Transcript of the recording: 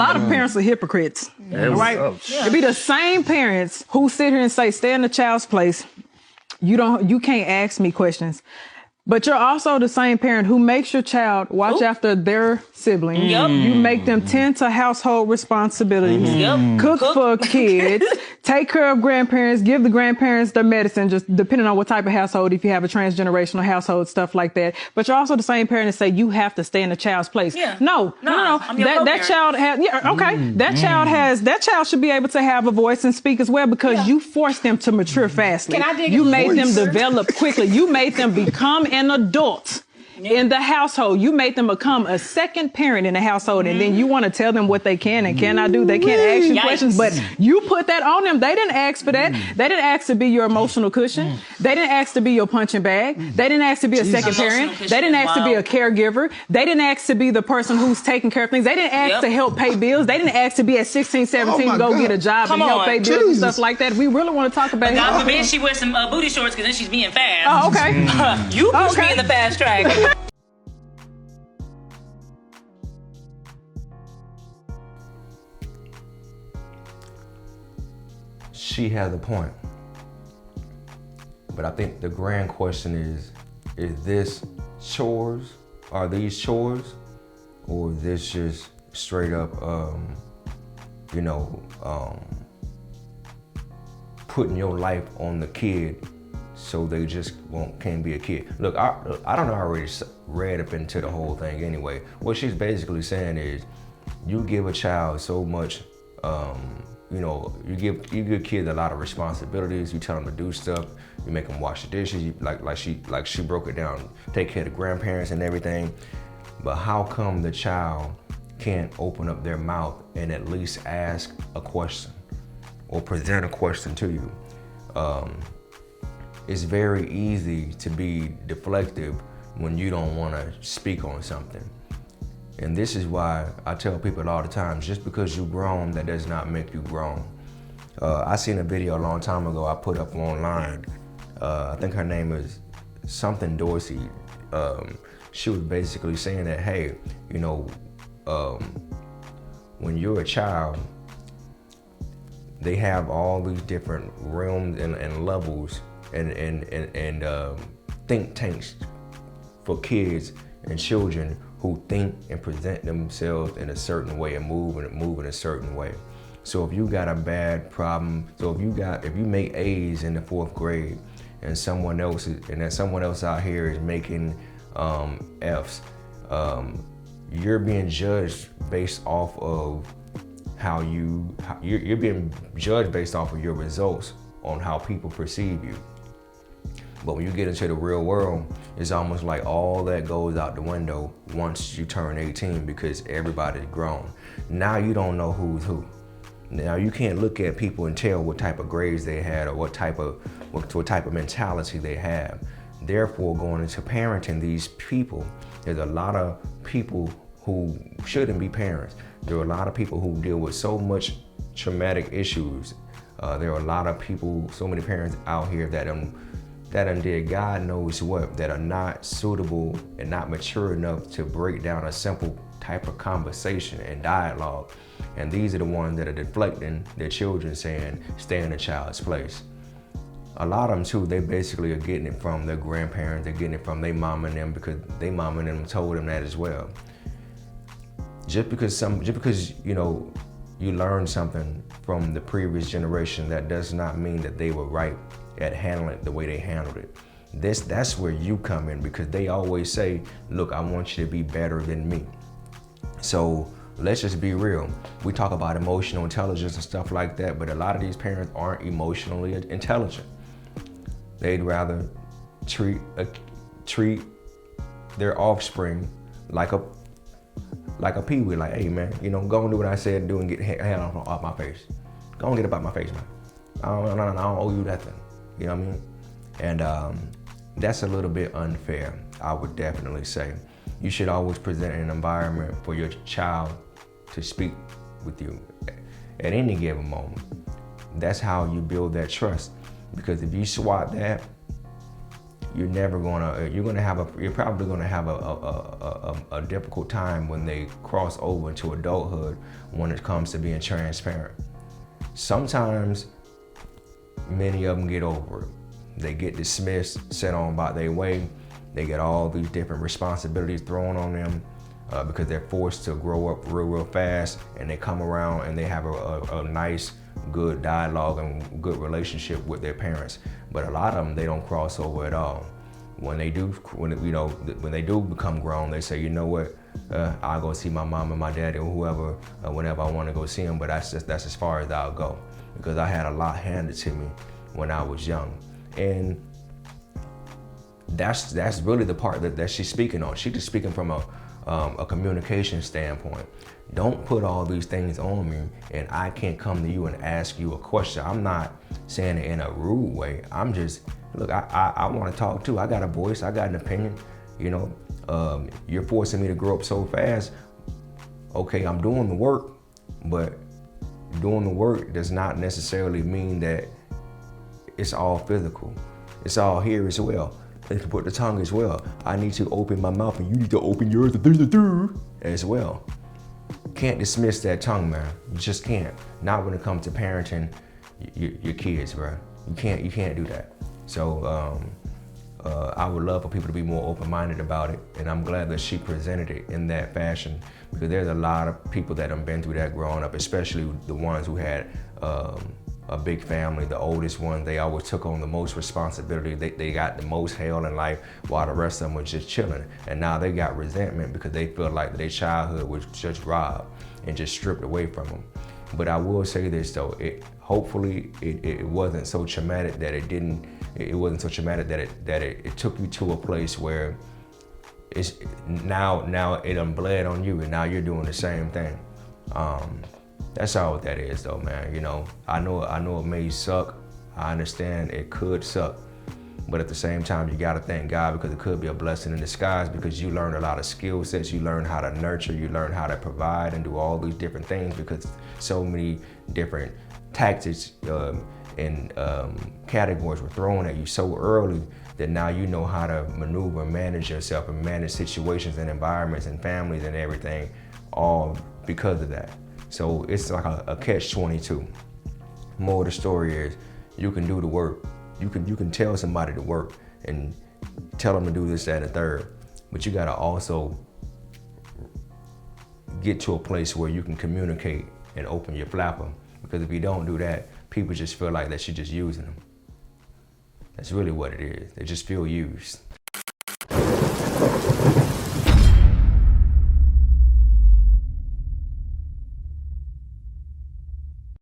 lot of parents are hypocrites, right? It be the same parents who sit here and say, stay in the child's place. You can't ask me questions. But you're also the same parent who makes your child watch after their siblings. You make them tend to household responsibilities, cook for kids, take care of grandparents, give the grandparents their medicine, just depending on what type of household, if you have a transgenerational household, stuff like that. But you're also the same parent that say you have to stay in the child's place. No. That child has, that child should be able to have a voice and speak as well, because you forced them to mature fastly. Can I dig you made them develop quickly. You made them become an adult in the household. You made them become a second parent in the household, and then you want to tell them what they can and cannot do. They can't ask you questions, but you put that on them. They didn't ask for that. They didn't ask to be your emotional cushion. They didn't ask to be your punching bag. They didn't ask to be a second parent. They didn't ask to be a caregiver. They didn't ask to be the person who's taking care of things. They didn't ask to help pay bills. They didn't ask to be at 16, 17, go get a job and help pay bills and stuff like that. We really want to talk about God forbid she wears some booty shorts, because then she's being fast. Oh, okay. You push me in the fast track. She has a point. But I think the grand question is this chores? Are these chores? Or is this just straight up, putting your life on the kid so they just can't be a kid? Look, I don't know, I already read up into the whole thing anyway. What she's basically saying is, you give a child so much, you give kids a lot of responsibilities. You tell them to do stuff. You make them wash the dishes. Like she broke it down. Take care of the grandparents and everything. But how come the child can't open up their mouth and at least ask a question or present a question to you? It's very easy to be deflective when you don't want to speak on something. And this is why I tell people all the time, just because you're grown, that does not make you grown. I seen a video a long time ago I put up online. I think her name is something Dorsey. She was basically saying that, hey, when you're a child, they have all these different realms and levels and think tanks for kids and children who think and present themselves in a certain way and move in a certain way. So if you got a bad problem, if you make A's in the 4th grade and someone else out here is making F's, you're being judged based off of you're being judged based off of your results on how people perceive you. But when you get into the real world, it's almost like all that goes out the window once you turn 18, because everybody's grown. Now you don't know who's who. Now you can't look at people and tell what type of grades they had or what type of mentality they have. Therefore, going into parenting these people, there's a lot of people who shouldn't be parents. There are a lot of people who deal with so much traumatic issues. There are a lot of people, so many parents out here that did God knows what, that are not suitable and not mature enough to break down a simple type of conversation and dialogue. And these are the ones that are deflecting their children, saying, stay in the child's place. A lot of them too, they basically are getting it from their grandparents, they're getting it from their mom and them, because their mom and them told them that as well. Just because you learn something from the previous generation, that does not mean that they were right at handling it the way they handled it. That's where you come in, because they always say, look, I want you to be better than me. So let's just be real. We talk about emotional intelligence and stuff like that, but a lot of these parents aren't emotionally intelligent. They'd rather treat their offspring like a peewee, like, hey man, go and do what I said, do and get hand off my face. Go and get up out my face, man. I don't owe you nothing. You know what I mean? And that's a little bit unfair, I would definitely say. You should always present an environment for your child to speak with you at any given moment. That's how you build that trust. Because if you swat that you're probably gonna have a difficult time when they cross over into adulthood when it comes to being transparent. Sometimes many of them get over it. They get dismissed, set on about their way. They get all these different responsibilities thrown on them because they're forced to grow up real fast, and they come around and they have a nice, good dialogue and good relationship with their parents. But a lot of them, they don't cross over at all. When they do become grown, they say, you know what, I'll go see my mom and my daddy or whoever whenever I want to go see them, but that's as far as I'll go, because I had a lot handed to me when I was young. And that's really the part that she's speaking on. She's just speaking from a communication standpoint. Don't put all these things on me and I can't come to you and ask you a question. I'm not saying it in a rude way. I'm just, look, I want to talk too. I got a voice, I got an opinion. You know, you're forcing me to grow up so fast. Okay, I'm doing the work, but doing the work does not necessarily mean that it's all physical. It's all here as well. They can put the tongue as well. I need to open my mouth and you need to open yours as well. Can't dismiss that tongue, man. You just can't. Not when it comes to parenting your kids, bro. You can't do that. So I would love for people to be more open-minded about it, and I'm glad that she presented it in that fashion, because there's a lot of people that have been through that growing up, especially the ones who had a big family. The oldest one, they always took on the most responsibility. They got the most hell in life, while the rest of them were just chilling. And now they got resentment because they feel like their childhood was just robbed and just stripped away from them. But I will say this though, hopefully it wasn't so traumatic that it took you to a place where it's now it done bled on you and now you're doing the same thing. That's all that is though, man. You know, I know it may suck. I understand it could suck. But at the same time, you gotta thank God, because it could be a blessing in disguise, because you learn a lot of skill sets, you learn how to nurture, you learn how to provide and do all these different things, because so many different tactics and categories were thrown at you so early that now you know how to maneuver and manage yourself and manage situations and environments and families and everything, all because of that. So it's like a catch-22. More of the story is, you can do the work. You can tell somebody to work and tell them to do this, that, and the third, but you gotta also get to a place where you can communicate and open your flapper, because if you don't do that, people just feel like that you're just using them. That's really what it is. They just feel used.